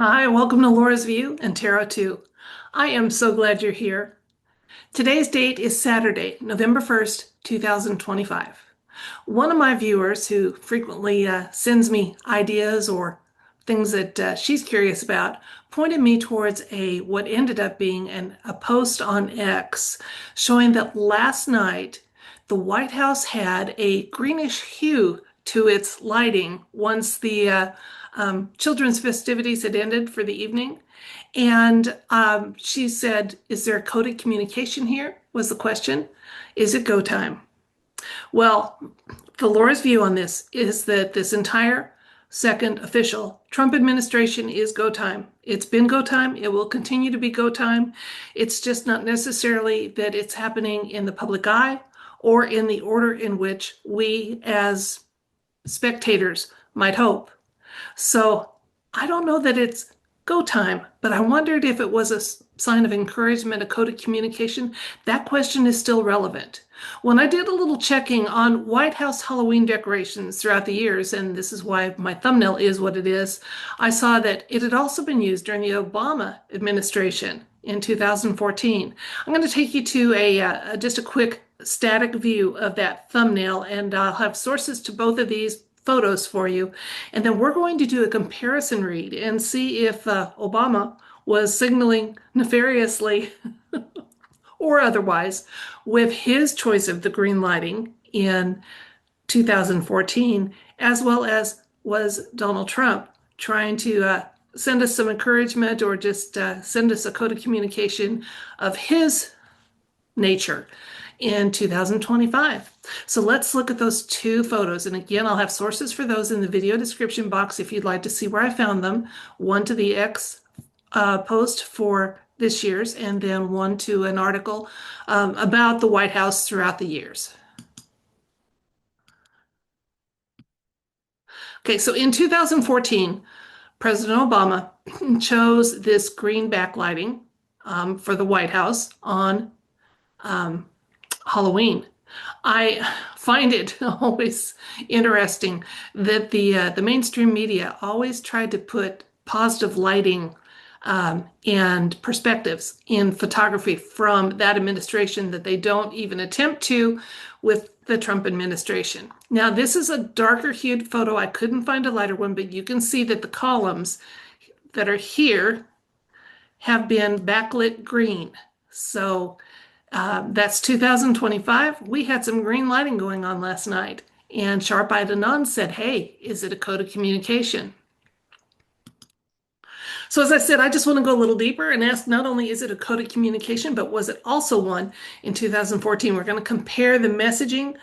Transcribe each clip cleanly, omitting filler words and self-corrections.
Hi, welcome to Laura's View and Tarot 2. I am so glad you're here. Today's date is Saturday, November 1st, 2025. One of my viewers who frequently sends me ideas or things that she's curious about pointed me towards what ended up being a post on X showing that last night the White House had a greenish hue to its lighting once the children's festivities had ended for the evening. And she said, "Is there a coded communication here?" was the question. Is it go time? Well, the Laura's view on this is that this entire second official Trump administration is go time. It's been go time. It will continue to be go time. It's just not necessarily that it's happening in the public eye or in the order in which we as spectators might hope. So I don't know that it's go time, but I wondered if it was a sign of encouragement, a code of communication. That question is still relevant. When I did a little checking on White House Halloween decorations throughout the years, and this is why my thumbnail is what it is, I saw that it had also been used during the Obama administration in 2014. I'm going to take you to just a quick static view of that thumbnail, and I'll have sources to both of these photos for you. And then we're going to do a comparison read and see if Obama was signaling nefariously or otherwise with his choice of the green lighting in 2014, as well as was Donald Trump trying to send us some encouragement or just send us a code of communication of his nature in 2025. So let's look at those two photos. And again, I'll have sources for those in the video description box if you'd like to see where I found them. One to the X post for this year's, and then one to an article about the White House throughout the years. Okay, so in 2014, President Obama chose this green backlighting for the White House on um, Halloween. I find it always interesting that the mainstream media always tried to put positive lighting and perspectives in photography from that administration that they don't even attempt to with the Trump administration. Now, this is a darker hued photo. I couldn't find a lighter one, but you can see that the columns that are here have been backlit green. So that's 2025. We had some green lighting going on last night, and Sharp Eyed Anon said, "Hey, is it a code of communication?" So, as I said, I just want to go a little deeper and ask not only is it a code of communication, but was it also one in 2014? We're going to compare the messaging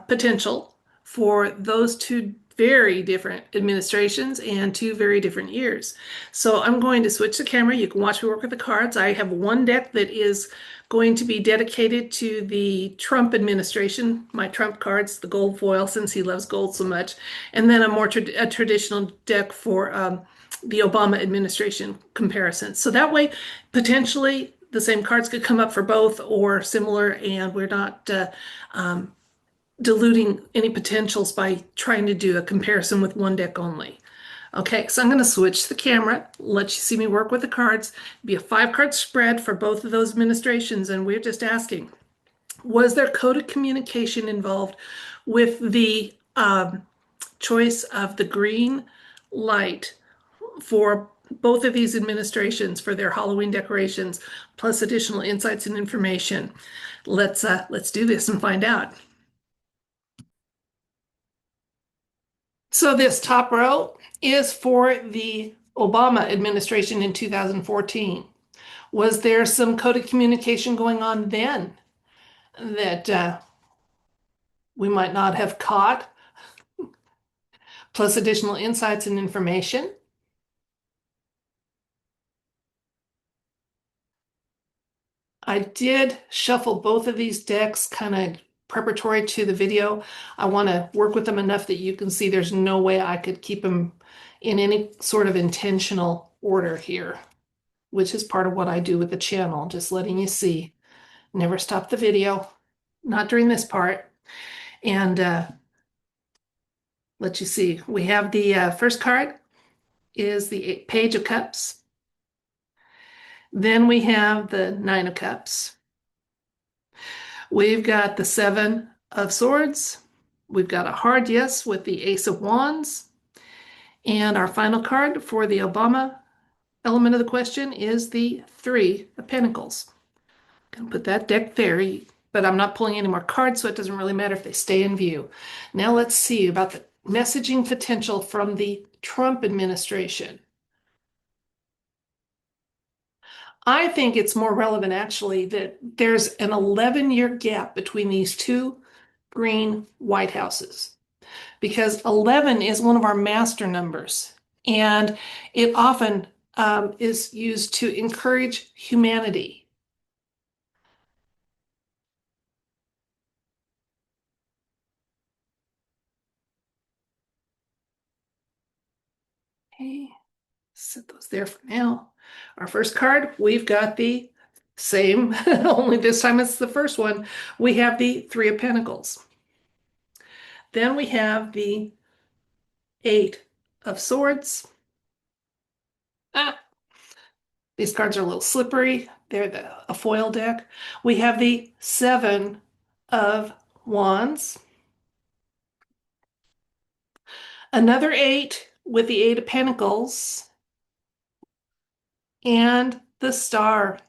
potential for those two very different administrations and two very different years. So, I'm going to switch the camera. You can watch me work with the cards. I have one deck that is going to be dedicated to the Trump administration, my Trump cards, the gold foil, since he loves gold so much, and then a traditional deck for the Obama administration comparison. So that way, potentially the same cards could come up for both or similar, and we're not diluting any potentials by trying to do a comparison with one deck only. Okay, so I'm going to switch the camera, let you see me work with the cards. It'll be a 5 card spread for both of those administrations, and we're just asking, was there coded communication involved with the choice of the green light for both of these administrations for their Halloween decorations, plus additional insights and information? Let's do this and find out. So this top row is for the Obama administration in 2014. Was there some coded communication going on then that we might not have caught, plus additional insights and information? I did shuffle both of these decks kind of preparatory to the video. I want to work with them enough that you can see there's no way I could keep them in any sort of intentional order here, which is part of what I do with the channel, just letting you see. Never stop the video, not during this part. And let you see, we have the first card, is the Page of Cups. Then we have the Nine of Cups. We've got the Seven of Swords. We've got a hard yes with the Ace of Wands. And our final card for the Obama element of the question is the Three of Pentacles. Gonna put that deck there, but I'm not pulling any more cards, so it doesn't really matter if they stay in view. Now let's see about the messaging potential from the Trump administration. I think it's more relevant actually that there's an 11-year gap between these two green White Houses because 11 is one of our master numbers, and it often is used to encourage humanity. Okay, set those there for now. Our first card, we've got the same, only this time it's the first one. We have the Three of Pentacles. Then we have the Eight of Swords. Ah, these cards are a little slippery. They're a foil deck. We have the Seven of Wands. Another eight with the Eight of Pentacles. And the Star.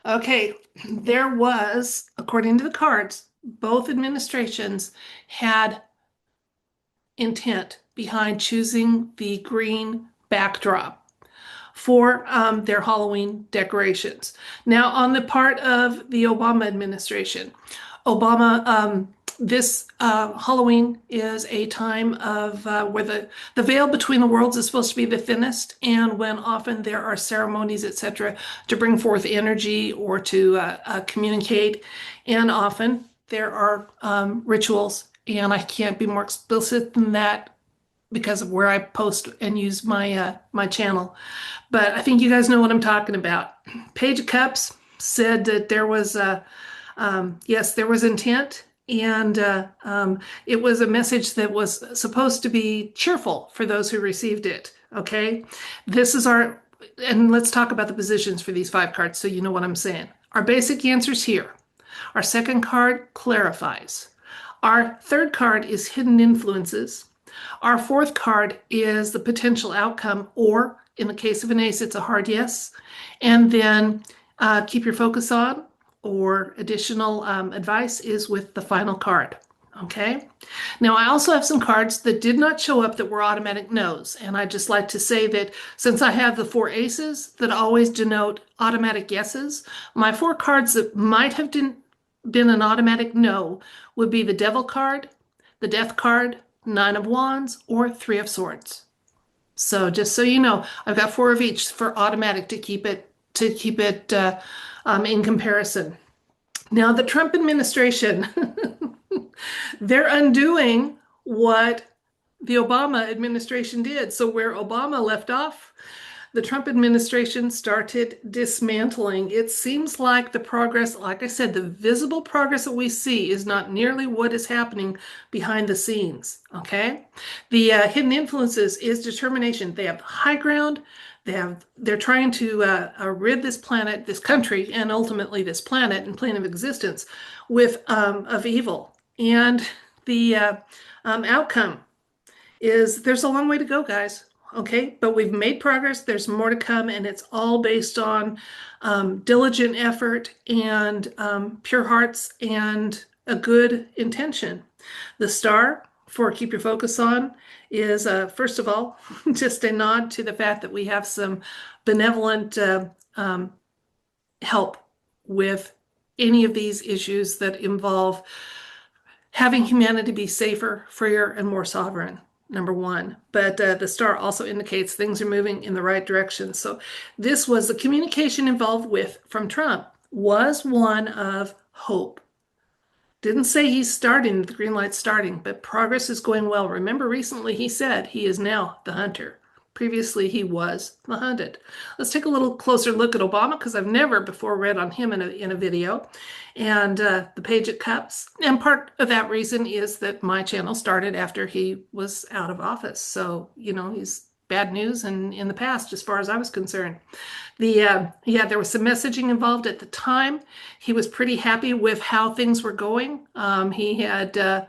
Okay, there was, according to the cards, both administrations had intent behind choosing the green backdrop for their Halloween decorations. Now, on the part of the Obama administration, this Halloween is a time of where the veil between the worlds is supposed to be the thinnest, and when often there are ceremonies, etc., to bring forth energy or to communicate, and often there are rituals, and I can't be more explicit than that because of where I post and use my channel. But I think you guys know what I'm talking about. Page of Cups said that there was yes, there was intent, and it was a message that was supposed to be cheerful for those who received it. Okay, this is and let's talk about the positions for these 5 cards so you know what I'm saying. Our basic answers here. Our second card clarifies. Our third card is hidden influences. Our fourth card is the potential outcome, or in the case of an ace, it's a hard yes. And then keep your focus on, or additional advice is with the final card. Okay. Now, I also have some cards that did not show up that were automatic no's. And I just like to say that since I have the 4 aces that always denote automatic yeses, my 4 cards that might have been an automatic no would be the Devil card, the Death card, Nine of Wands, or Three of Swords. So just so you know, I've got 4 of each for automatic to keep it in comparison. Now, the Trump administration, they're undoing what the Obama administration did. So where Obama left off, the Trump administration started dismantling. It seems like the progress, like I said, the visible progress that we see is not nearly what is happening behind the scenes. Okay, the hidden influences is determination. They have high ground. They're trying to rid this planet, this country, and ultimately this planet and plane of existence of evil. And the outcome is there's a long way to go, guys. Okay, but we've made progress. There's more to come, and it's all based on diligent effort and pure hearts and a good intention. The Star for Keep Your Focus On is, first of all, just a nod to the fact that we have some benevolent help with any of these issues that involve having humanity be safer, freer, and more sovereign. Number 1. But the Star also indicates things are moving in the right direction. So this was the communication involved from Trump was one of hope. Didn't say he's starting, the green light's starting, but progress is going well. Remember, recently he said he is now the hunter. Previously, he was the hunted. Let's take a little closer look at Obama because I've never before read on him in a video. And the page it cups. And part of that reason is that my channel started after he was out of office. So, he's bad news and in the past, as far as I was concerned. Yeah, there was some messaging involved at the time. He was pretty happy with how things were going. He had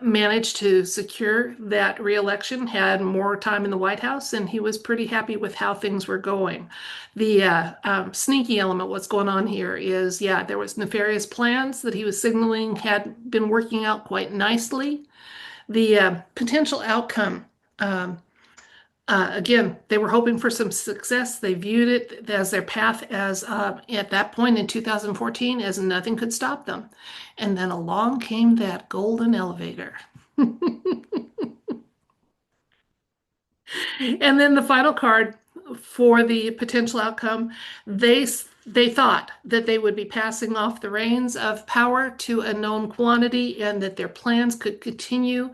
managed to secure that reelection, had more time in the White House, and he was pretty happy with how things were going. The sneaky element, what's going on here is, yeah, there was nefarious plans that he was signaling had been working out quite nicely. The potential outcome, again, they were hoping for some success. They viewed it as their path as at that point in 2014 as nothing could stop them. And then along came that golden elevator. And then the final card for the potential outcome, they thought that they would be passing off the reins of power to a known quantity and that their plans could continue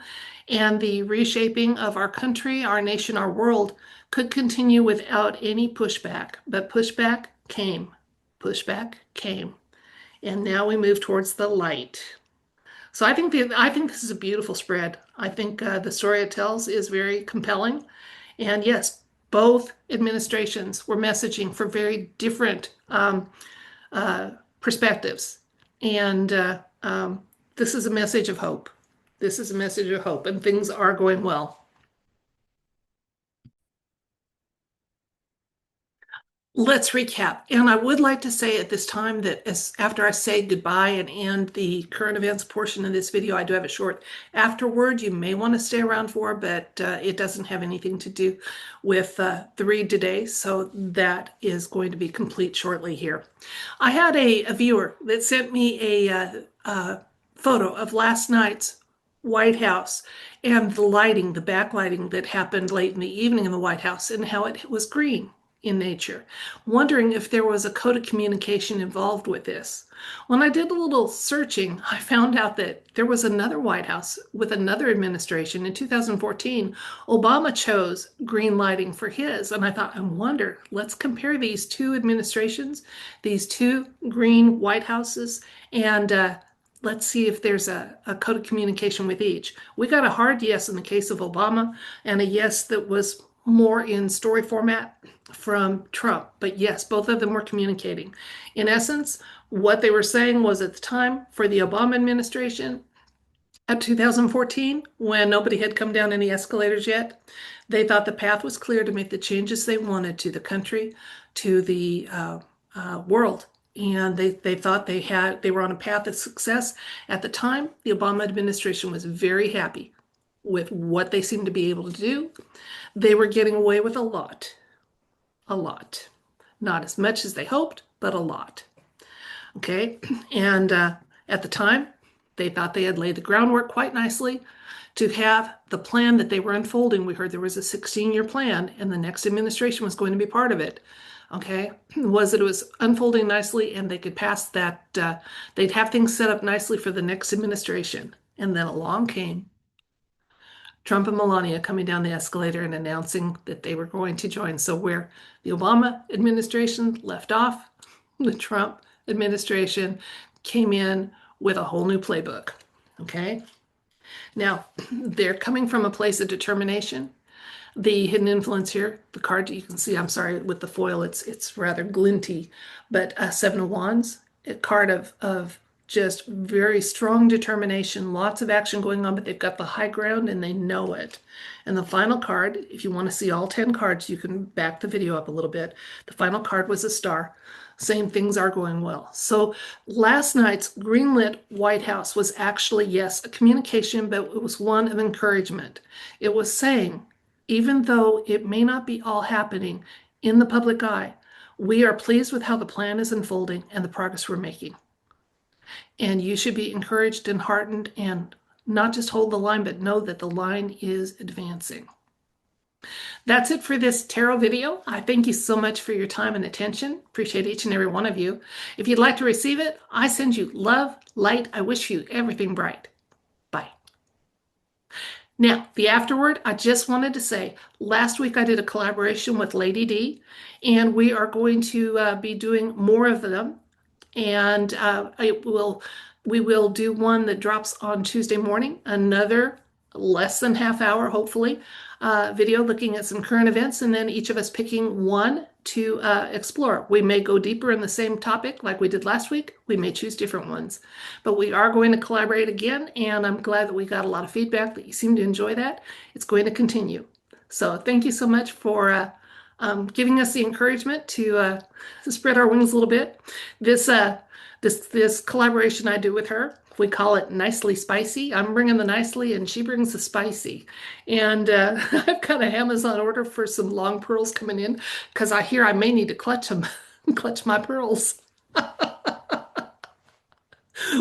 and the reshaping of our country, our nation, our world could continue without any pushback. But pushback came. Pushback came. And now we move towards the light. So I think this is a beautiful spread. I think the story it tells is very compelling. And yes, both administrations were messaging for very different perspectives. And this is a message of hope. This is a message of hope, and things are going well. Let's recap. And I would like to say at this time that after I say goodbye and end the current events portion of this video, I do have a short afterword you may want to stay around for, but it doesn't have anything to do with the read today. So that is going to be complete shortly here. I had a viewer that sent me a photo of last night's White House and the lighting, the backlighting that happened late in the evening in the White House and how it was green in nature, wondering if there was a code of communication involved with this. When I did a little searching, I found out that there was another White House with another administration. In 2014, Obama chose green lighting for his. And I thought, I wonder, let's compare these two administrations, these two green White Houses, and let's see if there's a code of communication with each. We got a hard yes in the case of Obama and a yes that was more in story format from Trump. But yes, both of them were communicating. In essence, what they were saying was at the time for the Obama administration, at 2014, when nobody had come down any escalators yet, they thought the path was clear to make the changes they wanted to the country, to the world. And they thought they were on a path of success. At the time, the Obama administration was very happy with what they seemed to be able to do. They were getting away with a lot. A lot. Not as much as they hoped, but a lot. Okay, and at the time, they thought they had laid the groundwork quite nicely to have the plan that they were unfolding. We heard there was a 16-year plan, and the next administration was going to be part of it. Okay, was that it was unfolding nicely, and they could pass that. They'd have things set up nicely for the next administration. And then along came Trump and Melania coming down the escalator and announcing that they were going to join. So where the Obama administration left off, the Trump administration came in with a whole new playbook. Okay. Now, they're coming from a place of determination. The hidden influence here, the card you can see, I'm sorry, with the foil, it's rather glinty, but Seven of Wands, a card of just very strong determination, lots of action going on, but they've got the high ground and they know it. And the final card, if you want to see all 10 cards, you can back the video up a little bit. The final card was a star, saying things are going well. So last night's greenlit White House was actually, yes, a communication, but it was one of encouragement. It was saying, even though it may not be all happening in the public eye, we are pleased with how the plan is unfolding and the progress we're making. And you should be encouraged and heartened and not just hold the line, but know that the line is advancing. That's it for this tarot video. I thank you so much for your time and attention. Appreciate each and every one of you. If you'd like to receive it, I send you love, light. I wish you everything bright. Bye. Now, the afterword, I just wanted to say, last week I did a collaboration with Lady D, and we are going to be doing more of them. And we will do one that drops on Tuesday morning, another less than half hour, hopefully, video looking at some current events, and then each of us picking one to explore. We may go deeper in the same topic like we did last week. We may choose different ones, but we are going to collaborate again, and I'm glad that we got a lot of feedback that you seem to enjoy that. It's going to continue. So thank you so much for giving us the encouragement to spread our wings a little bit. This collaboration I do with her, we call it Nicely Spicy. I'm bringing the nicely, and she brings the spicy. And I've got a Amazon order for some long pearls coming in because I hear I may need to clutch them, clutch my pearls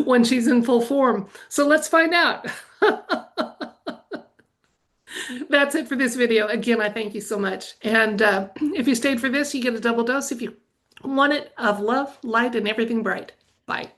when she's in full form. So let's find out. That's it for this video. Again, I thank you so much. And if you stayed for this, you get a double dose if you want it of love, light, and everything bright. Bye.